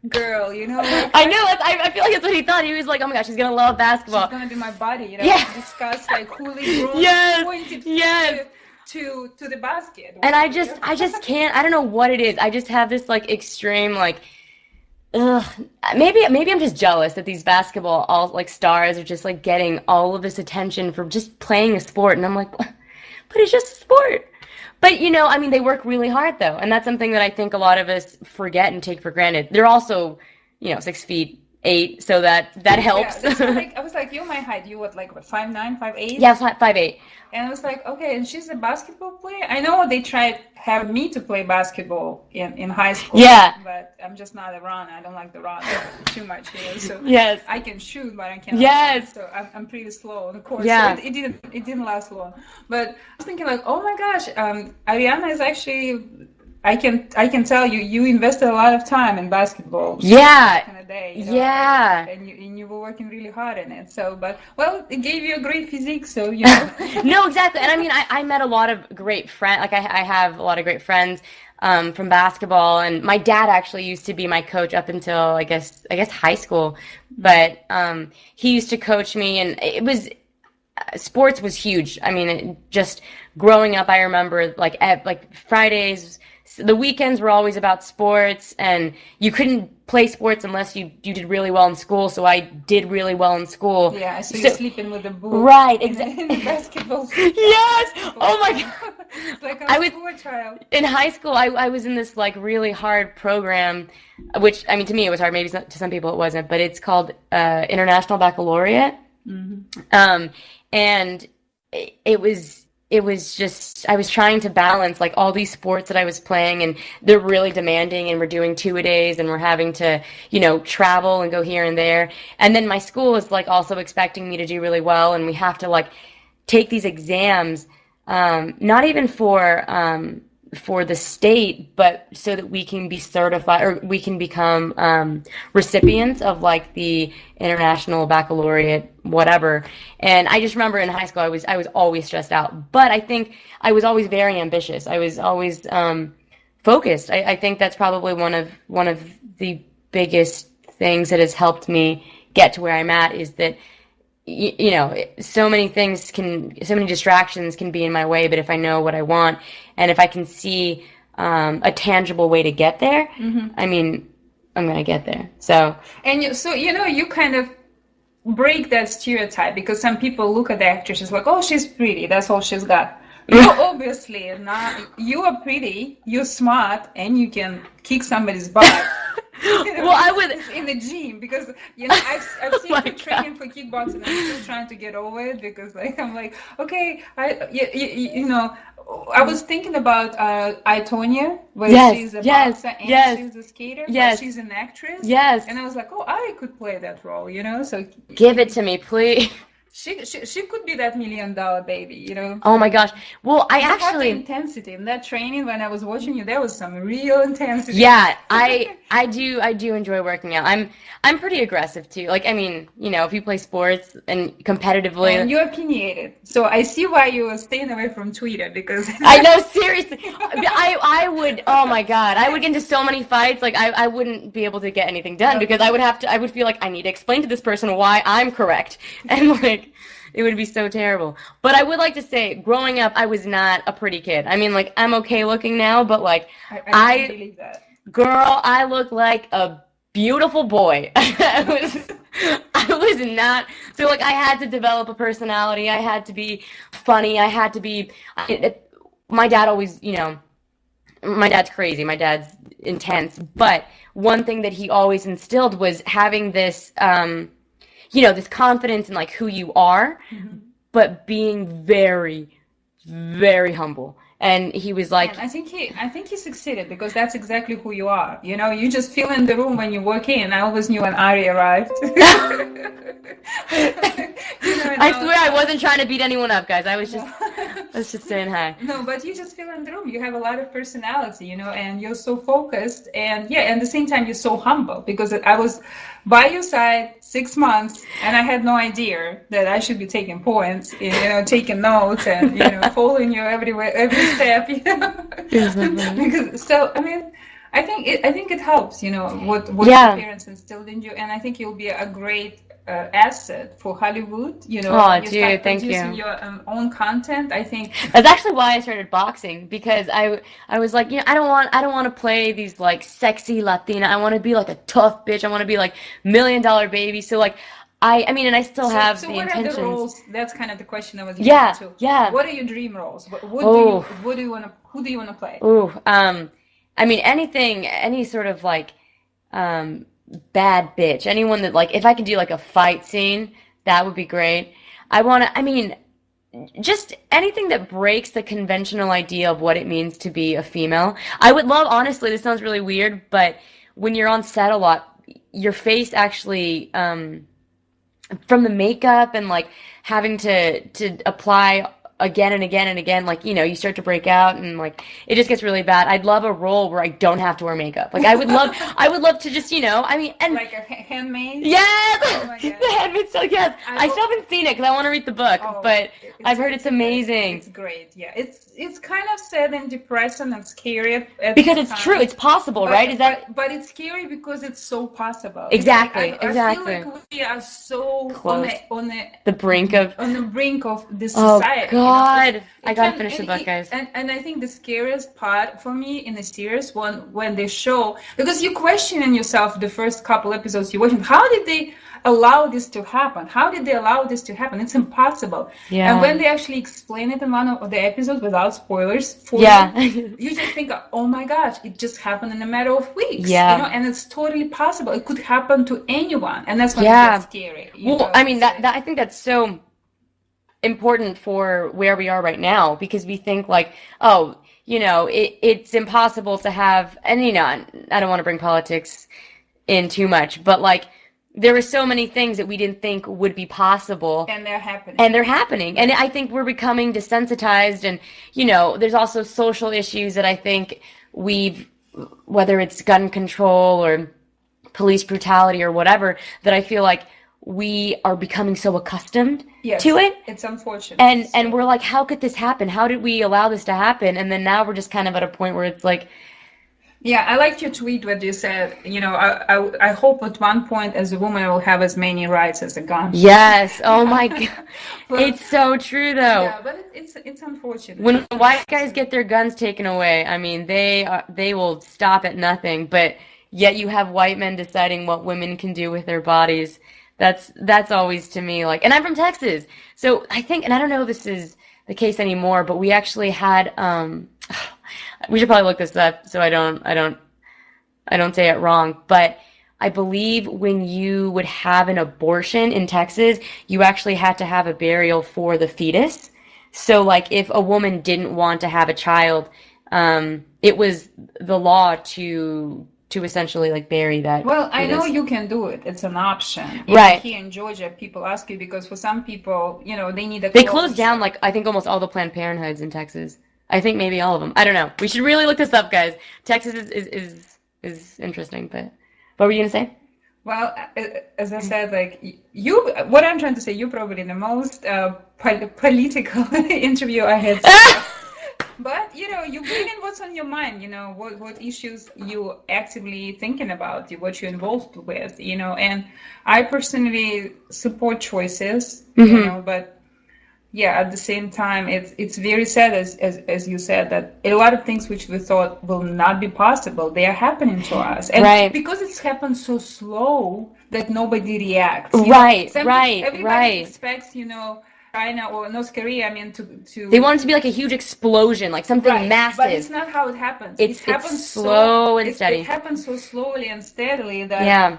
girl, you know? Like, I know. I feel like that's what he thought. He was like, oh my gosh, she's going to love basketball. She's going to be my buddy, you know? Yeah. Discuss like who LeBron pointed to the basket. And I just can't, I don't know what it is. I just have this like extreme like, ugh. Maybe I'm just jealous that these basketball all like stars are just like getting all of this attention for just playing a sport. And I'm like, but it's just a sport. But, you know, I mean, they work really hard, though. And that's something that I think a lot of us forget and take for granted. They're also, you know, 6'8", so that helps. Yeah, I was like, you're my height. You what, like, what, 5'9", 5'8"? Yeah, 5'8". And I was like, okay, and she's a basketball player? I know they tried have me to play basketball in high school. Yeah. But I'm just not a runner. I don't like the run too much, you know. So yes. I can shoot, but I can't. Yes. So I'm pretty slow on the course. Yeah. So it didn't last long. But I was thinking like, oh my gosh, Ariana is actually... I can tell you invested a lot of time in basketball. Yeah. Back in the day, you know, yeah. And you were working really hard in it. So, but well, it gave you a great physique. So you know. No, exactly. And I mean, I met a lot of great friends. Like I have a lot of great friends from basketball. And my dad actually used to be my coach up until I guess high school. But he used to coach me, and it was. Sports was huge. I mean, just growing up, I remember like Fridays. The weekends were always about sports, and you couldn't play sports unless you did really well in school. So I did really well in school. Yeah, so you're sleeping with the boo. Right, exactly. In the basketball. Yes. Oh my God. Like I was a poor child. In high school. I was in this like really hard program, which I mean to me it was hard. Maybe to some people it wasn't, but it's called International Baccalaureate. And it was just, I was trying to balance like all these sports that I was playing, and they're really demanding, and we're doing 2-a-days, and we're having to, you know, travel and go here and there. And then my school is like also expecting me to do really well, and we have to like take these exams, not even for the state, but so that we can be certified, or we can become recipients of like the International Baccalaureate, whatever. And I just remember in high school, I was always stressed out, but I think I was always very ambitious. I was always focused. I think that's probably one of the biggest things that has helped me get to where I'm at, is that you know, so many distractions can be in my way, but if I know what I want, and if I can see a tangible way to get there, I mean, I'm going to get there. So, and you kind of break that stereotype, because some people look at the actress like, oh, she's pretty, that's all she's got. You obviously not. You are pretty, you're smart, and you can kick somebody's butt. Well, I would in the gym, because you know I've seen you training for kickboxing. I'm still trying to get over it, because like I'm like, okay, you know, I was thinking about Tonya, where she's a boxer and she's a skater, but she's an actress. Yes. And I was like, oh, I could play that role, you know. So give it to me, please. She could be that $1 million baby, you know. Oh my gosh. Well, I actually have the intensity in that training. When I was watching you, there was some real intensity. Yeah, I do enjoy working out. I'm pretty aggressive too. Like, I mean, you know, if you play sports and competitively, and you're opinionated, so I see why you were staying away from Twitter, because I know, seriously, I would. Oh my God, I would get into so many fights. Like I wouldn't be able to get anything done, because I would feel like I need to explain to this person why I'm correct, and like. It would be so terrible. But I would like to say, growing up, I was not a pretty kid. I mean, like, I'm okay looking now, but like, I believe that. Girl, I look like a beautiful boy. I was not. So like, I had to develop a personality. I had to be funny. I had to be. My dad always, you know, my dad's crazy. My dad's intense. But one thing that he always instilled was having this, this confidence in like who you are, but being very, very humble. And he was like, and I think he succeeded because that's exactly who you are. You just feel in the room when you walk in. I always knew when Ari arrived. I swear I wasn't trying to beat anyone up, guys. I was just saying hi. No, but you just feel in the room. You have a lot of personality, and you're so focused. And yeah, at the same time, you're so humble because I was by your side 6 months and I had no idea that I should be taking points, taking notes and, following you every step, Because, I mean, I think it helps, what your parents instilled in you. And I think you'll be a great asset for Hollywood, Oh, you dude, start thank producing you. your own content. I think That's actually why I started boxing because I was like, I don't want to play these like sexy Latina. I want to be like a tough bitch. I want to be like $1 million baby. So like I mean, and I still have so the what are the intentions. roles? That's kind of the question I was Yeah, getting to. yeah. What are your dream roles? Oh, What do you want to? Who do you want to play? ooh. I mean, any sort of like um bad bitch. Anyone that like if I could do like a fight scene, that would be great. I mean, just anything that breaks the conventional idea of what it means to be a female. I would love, honestly, this sounds really weird, but when you're on set a lot, your face actually, from the makeup and like having to apply again and again and again, like, you start to break out and like it just gets really bad. I'd love a role where I don't have to wear makeup. Like I would love to just, I mean, and Like a handmaid? yes, Oh my God. the Handmaid's Tale. Yes, I still haven't seen it because I want to read the book, but I've heard it's amazing. It's great. Yeah, it's kind of sad and depressing and scary Because it's true. It's possible, right? Is that But it's scary because it's so possible. exactly, I exactly. feel like we are so Close. The brink of this oh society. God, I gotta finish the book, guys. And I think the scariest part for me in the series when they show, because you questioning yourself the first couple episodes you're watching, how did they allow this to happen? How did they allow this to happen? It's impossible. Yeah. And when they actually explain it in one of the episodes without spoilers for you, you just think, oh my gosh, it just happened in a matter of weeks. Yeah. And it's totally possible. It could happen to anyone, and that's when it gets scary. Well, I mean that I think that's so important for where we are right now because we think like, oh, it's impossible to have, and I don't want to bring politics in too much, but like there were so many things that we didn't think would be possible, and they're happening. And I think we're becoming desensitized, and there's also social issues that I think whether it's gun control or police brutality or whatever, that I feel like we are becoming so accustomed to it. It's unfortunate. And we're like, how could this happen? How did we allow this to happen? And then now we're just kind of at a point where it's like, yeah, I liked your tweet where you said, I hope at one point as a woman I will have as many rights as a gun. Yes. Oh my God. It's so true though. Yeah, but it's unfortunate. When white guys get their guns taken away, I mean, they will stop at nothing, but yet you have white men deciding what women can do with their bodies. That's always to me like, and I'm from Texas. So I think, and I don't know if this is the case anymore, but we actually had, we should probably look this up so I don't say it wrong, but I believe when you would have an abortion in Texas, you actually had to have a burial for the fetus. So like if a woman didn't want to have a child, it was the law to essentially like bury that. Well, I know fetus. you can do it. It's an option. Right. Here in Georgia, people ask you because for some people, they need a They closed down like I think almost all the Planned Parenthoods in Texas. I think maybe all of them. I don't know. We should really look this up, guys. Texas is interesting, but what were you gonna say? Well, as I said, like what I'm trying to say, you're probably the most political interview I had. But you bring in what's on your mind. What issues you actively thinking about, what you're involved with. And I personally support choices. But. Yeah, at the same time, it's very sad, as you said, that a lot of things which we thought will not be possible, they are happening to us. And because it's happened so slow that nobody reacts. Right. Everybody expects, China or North Korea, I mean, They want it to be like a huge explosion, like something right, massive. but it's not how it happens. It's happens slow and steady. It happens so slowly and steadily that Yeah.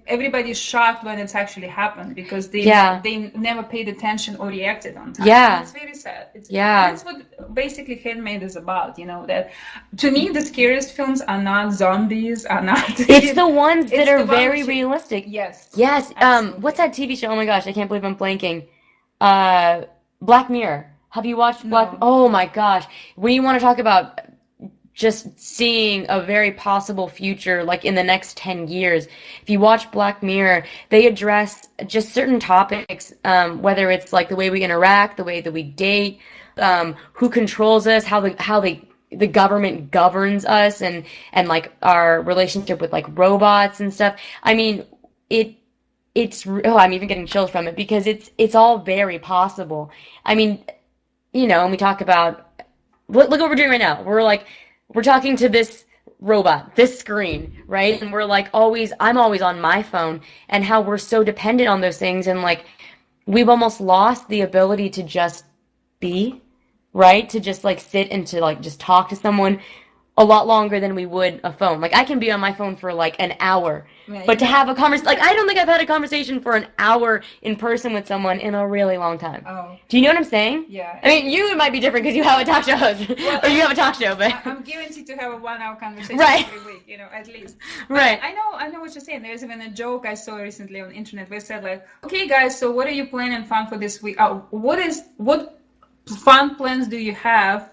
Everybody's shocked when it's actually happened because they never paid attention or reacted on time. Yeah. And it's very sad. Yeah. That's what basically Handmade is about, you know, that to me the scariest films are not zombies, are not It's the ones that are very realistic. Yes. Yes. What's that TV show? Oh my gosh, I can't believe I'm blanking. Black Mirror. Have you watched Black? No. Oh my gosh. When you want to talk about just seeing a very possible future, like in the next 10 years, if you watch Black Mirror, they address just certain topics, whether it's like the way we interact, the way that we date, who controls us, how the government governs us, and like our relationship with like robots and stuff. I mean, I'm even getting chills from it because it's all very possible. I mean, you know, and we talk about, look what we're doing right now. We're talking to this robot, this screen, right? And we're like I'm always on my phone, and how we're so dependent on those things, and like we've almost lost the ability to just be, right? To just like sit and to like just talk to someone a lot longer than we would a phone. Like I can be on my phone for like an hour, but to have a conversation, like I don't think I've had a conversation for an hour in person with someone in a really long time. Oh. Do you know what I'm saying? Yeah. I mean, you might be different because you have a talk show host, or you have a talk show, but I'm guaranteed to have a 1 hour conversation right. every week, you know, at least. Right. I know what you're saying. There's even a joke I saw recently on the internet where it said like, okay guys, so what are you planning fun for this week? What fun plans do you have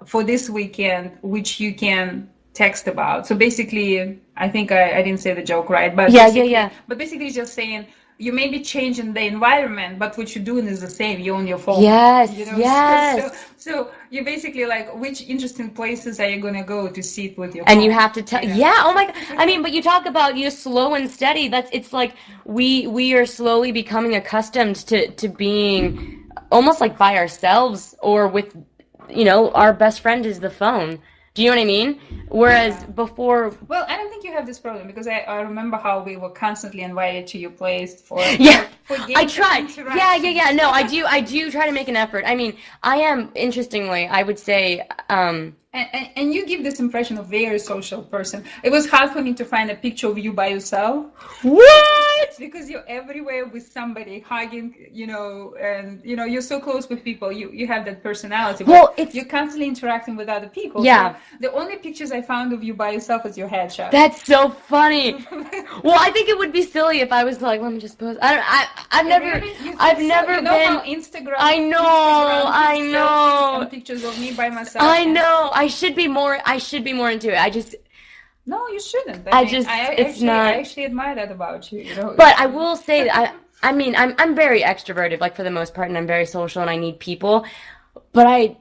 for this weekend, which you can text about? So basically, I think I didn't say the joke right, but yeah. But basically, just saying you may be changing the environment, but what you're doing is the same. You're on your phone. Yes, you know? yes. So you're basically like, which interesting places are you gonna go to sit with your? And phone? you have to tell. Yeah. Oh my God. I mean, but you talk about slow and steady. It's like we are slowly becoming accustomed to being almost like by ourselves, or with, you know, our best friend is the phone. Do you know what I mean? Whereas before... Well, I don't think you have this problem because I remember how we were constantly invited to your place for games. I try. Yeah. No, I do try to make an effort. I mean, I am, interestingly, I would say... And you give this impression of very social person. It was hard for me to find a picture of you by yourself. What? Because you're everywhere with somebody, hugging, you know, and you know you're so close with people. You have that personality. Well, you're constantly interacting with other people. Yeah. So the only pictures I found of you by yourself is your headshot. That's so funny. Well, I think it would be silly if I was like, let me just post. I've never been. How Instagram. I know. Pictures of me by myself. I know. I should be more into it. No, you shouldn't. I actually admire that about you. You know. But I will say that I mean, I'm very extroverted, like for the most part, and I'm very social, and I need people. But I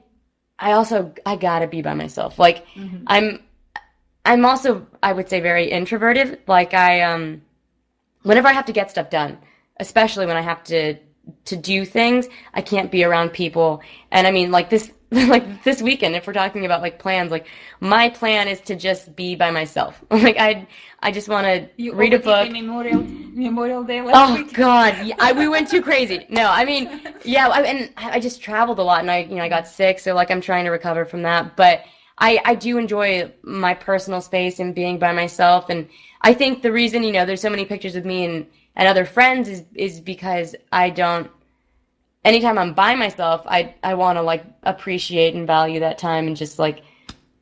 gotta be by myself. Like I'm also, I would say, very introverted. Like whenever I have to get stuff done, especially when I have to do things, I can't be around people. And I mean, like this weekend, if we're talking about like plans, like my plan is to just be by myself. Like I just want to read a book. Memorial Day last week. Oh God, yeah, we went too crazy. No, I mean, yeah, and I just traveled a lot, and I got sick, so like I'm trying to recover from that. But I do enjoy my personal space and being by myself, and I think the reason, you know, there's so many pictures of me and other friends is because anytime I'm by myself, I want to like appreciate and value that time, and just like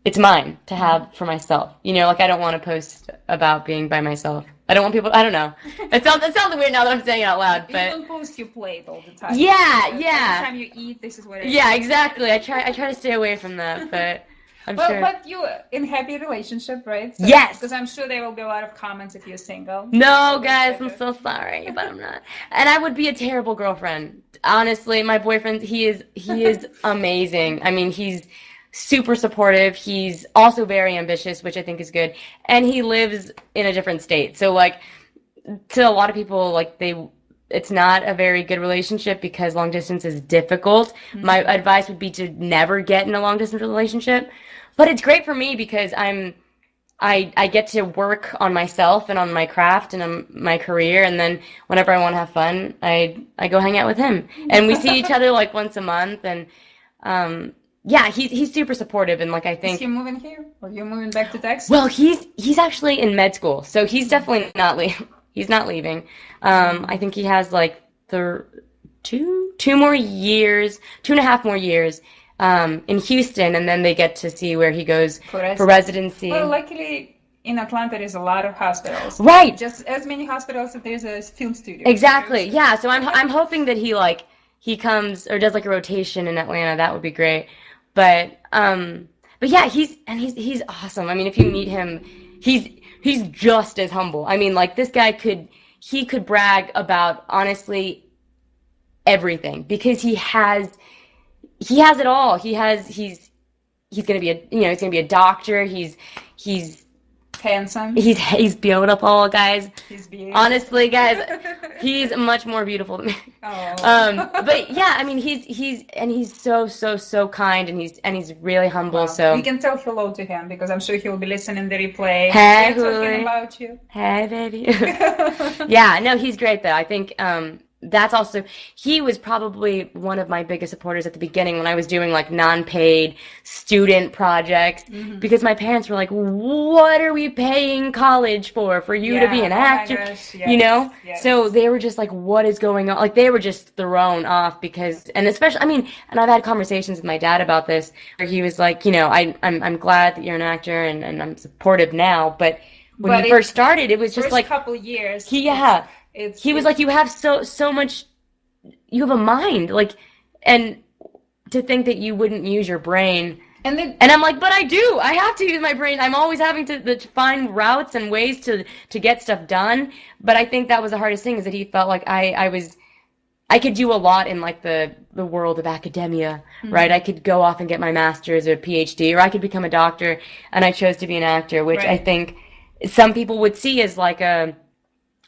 it's mine to have for myself. You know, like I don't want to post about being by myself. I don't want people. I don't know. It sounds weird now that I'm saying it out loud. But you don't post your plate all the time. Yeah. Every time you eat, this is what. Yeah, exactly. I try to stay away from that, but. But you're in a happy relationship, right? So, yes. Because I'm sure there will be a lot of comments if you're single. No, guys, I'm so sorry, but I'm not. And I would be a terrible girlfriend. Honestly, my boyfriend, he is amazing. I mean, he's super supportive. He's also very ambitious, which I think is good. And he lives in a different state. So, like, to a lot of people, like, it's not a very good relationship because long distance is difficult. Mm-hmm. My advice would be to never get in a long distance relationship. But it's great for me because I'm I get to work on myself and on my craft and on my career, and then whenever I want to have fun, I go hang out with him, and we see each other like once a month, and yeah, he's super supportive, and like I think. Is he moving here, or you moving back to Texas? Well, he's actually in med school, so he's definitely not he's not leaving. I think he has like the two more years, 2.5 more years. In Houston, and then they get to see where he goes for residency. Well, luckily in Atlanta there's a lot of hospitals. Right. Just as many hospitals that there's a film studio. Exactly. Yeah. So I'm hoping that he comes or does like a rotation in Atlanta. That would be great. But yeah, he's awesome. I mean, if you meet him, he's just as humble. I mean, like this guy could brag about honestly everything because he has it all. He's gonna be a doctor. He's handsome. He's beautiful, guys. He's beautiful. Honestly, guys, he's much more beautiful than me. Oh. But yeah, I mean, he's so kind, and he's really humble. Wow. So we can tell hello to him because I'm sure he'll be listening the replay. Hey, talking about you. Hey, baby. Yeah, no, he's great though. I think that's also, he was probably one of my biggest supporters at the beginning when I was doing like non-paid student projects because my parents were like, what are we paying college for you to be an actor? My gosh, yes, you know? yes. So they were just like, what is going on? Like they were just thrown off because, and especially, I mean, and I've had conversations with my dad about this where he was like, you know, I'm glad that you're an actor and I'm supportive now, but when he first started, it was just like couple years. He was like, you have so much, you have a mind, like, and to think that you wouldn't use your brain. And I'm like, but I do. I have to use my brain. I'm always having to find routes and ways to get stuff done. But I think that was the hardest thing is that he felt like I could do a lot in like the world of academia, right? I could go off and get my master's or PhD, or I could become a doctor, and I chose to be an actor, which I think some people would see as like a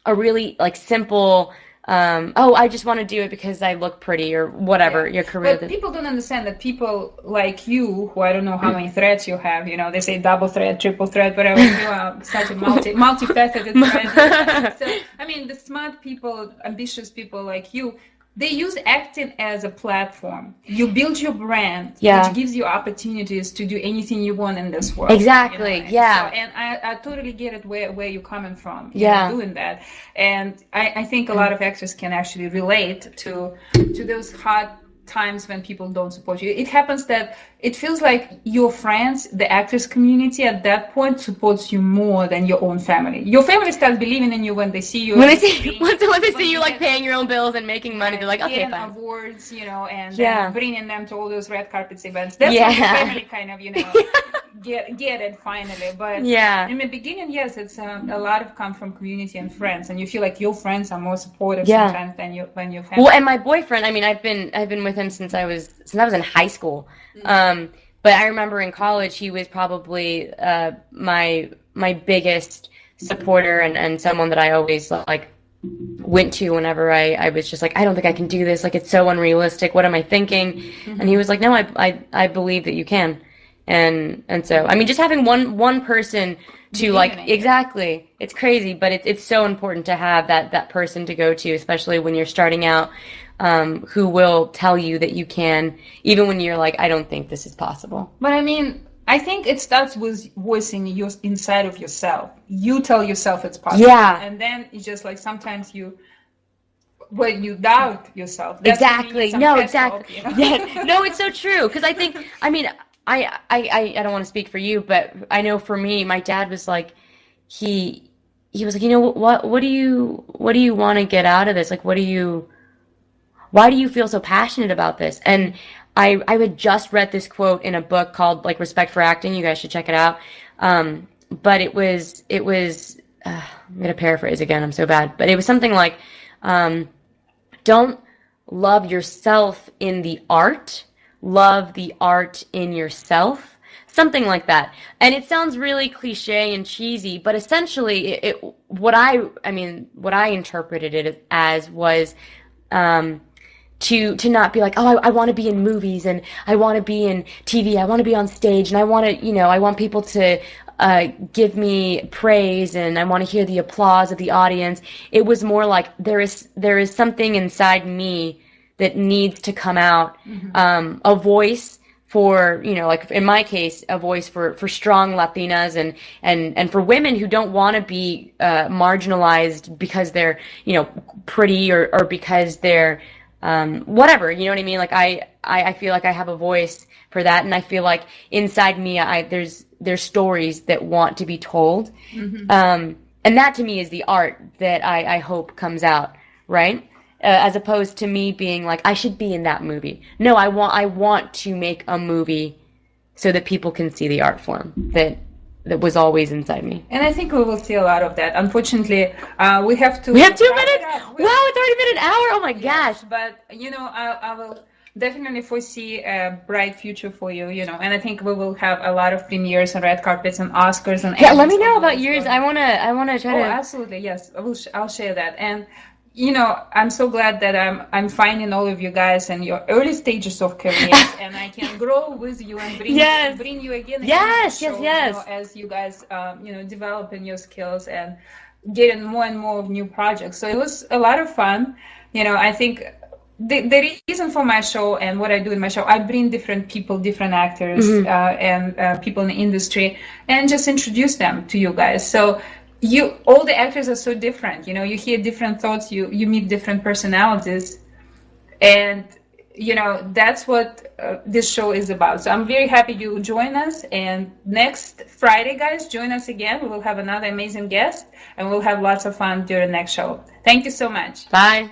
really like simple, I just want to do it because I look pretty or whatever your career. But people don't understand that people like you, who I don't know how many threads you have, you know, they say double thread, triple thread, whatever, you are such a multifaceted thread. So, I mean, the smart people, ambitious people like you, they use acting as a platform. You build your brand, which gives you opportunities to do anything you want in this world. Exactly, you know? yeah. So, and I totally get it where you're coming from. Doing that, and I think a lot of actors can actually relate to those hard times when people don't support you. It happens that it feels like your friends, the actors community at that point supports you more than your own family. Your family starts believing in you when they see you. When they see you like paying your own bills and making money, they're like, okay, fine. Awards, you know, and bringing them to all those red carpets events. That's when the family kind of, you know, get it finally. But in the beginning, yes, it's a lot of come from community and friends, and you feel like your friends are more supportive sometimes than your family. Well, and my boyfriend, I mean, I've been with him since I was in high school. But I remember in college, he was probably my biggest supporter and someone that I always like went to whenever I was just like, I don't think I can do this. Like, it's so unrealistic. What am I thinking? And he was like, no, I believe that you can. And so, I mean, just having one person to like, exactly, it's crazy, but it's so important to have that person to go to, especially when you're starting out, who will tell you that you can, even when you're like, I don't think this is possible. But I mean, I think it starts with voicing inside of yourself. You tell yourself it's possible. Yeah. And then it's just like sometimes when you doubt yourself. Exactly. No, exactly. Help, you know? Yeah. No, it's so true. Because I think, I mean, I don't want to speak for you, but I know for me, my dad was like, he was like, you know, what do you want to get out of this? Like, why do you feel so passionate about this? And I had just read this quote in a book called like Respect for Acting. You guys should check it out. But it was, I'm going to paraphrase again. I'm so bad, but it was something like, don't love yourself in the art, love the art in yourself. Something like that. And it sounds really cliche and cheesy, but essentially what I interpreted it as was, to not be like, oh, I want to be in movies and I want to be in TV, I want to be on stage, and I want to, you know, I want people to give me praise and I want to hear the applause of the audience. It was more like there is something inside me that needs to come out, a voice for, you know, like in my case, a voice for strong Latinas and for women who don't want to be marginalized because they're, you know, pretty or because they're whatever, you know what I mean? Like I feel like I have a voice for that, and I feel like inside me there's stories that want to be told. And that to me is the art that I hope comes out, right? As opposed to me being like, I should be in that movie. No, I want to make a movie so that people can see the art form that was always inside me. And I think we will see a lot of that. Unfortunately, we have to. We have 2 minutes. Wow, it's already been an hour. Oh my gosh! But you know, I will definitely foresee a bright future for you. You know, and I think we will have a lot of premieres and red carpets and Oscars and. Yeah, let me know about yours. I wanna try to. Oh, absolutely, yes. I'll share that. And you know, I'm so glad that I'm finding all of you guys and your early stages of careers, and I can grow with you and bring you again. Yes, show, yes. You know, as you guys, you know, developing your skills and getting more and more of new projects. So it was a lot of fun. You know, I think the reason for my show and what I do in my show, I bring different people, different actors, and people in the industry, and just introduce them to you guys. So. All the actors are so different, you know, you hear different thoughts, you meet different personalities, and you know, that's what this show is about. So I'm very happy you join us, and next Friday, guys, join us again. We will have another amazing guest, and we'll have lots of fun during the next show. Thank you so much. Bye.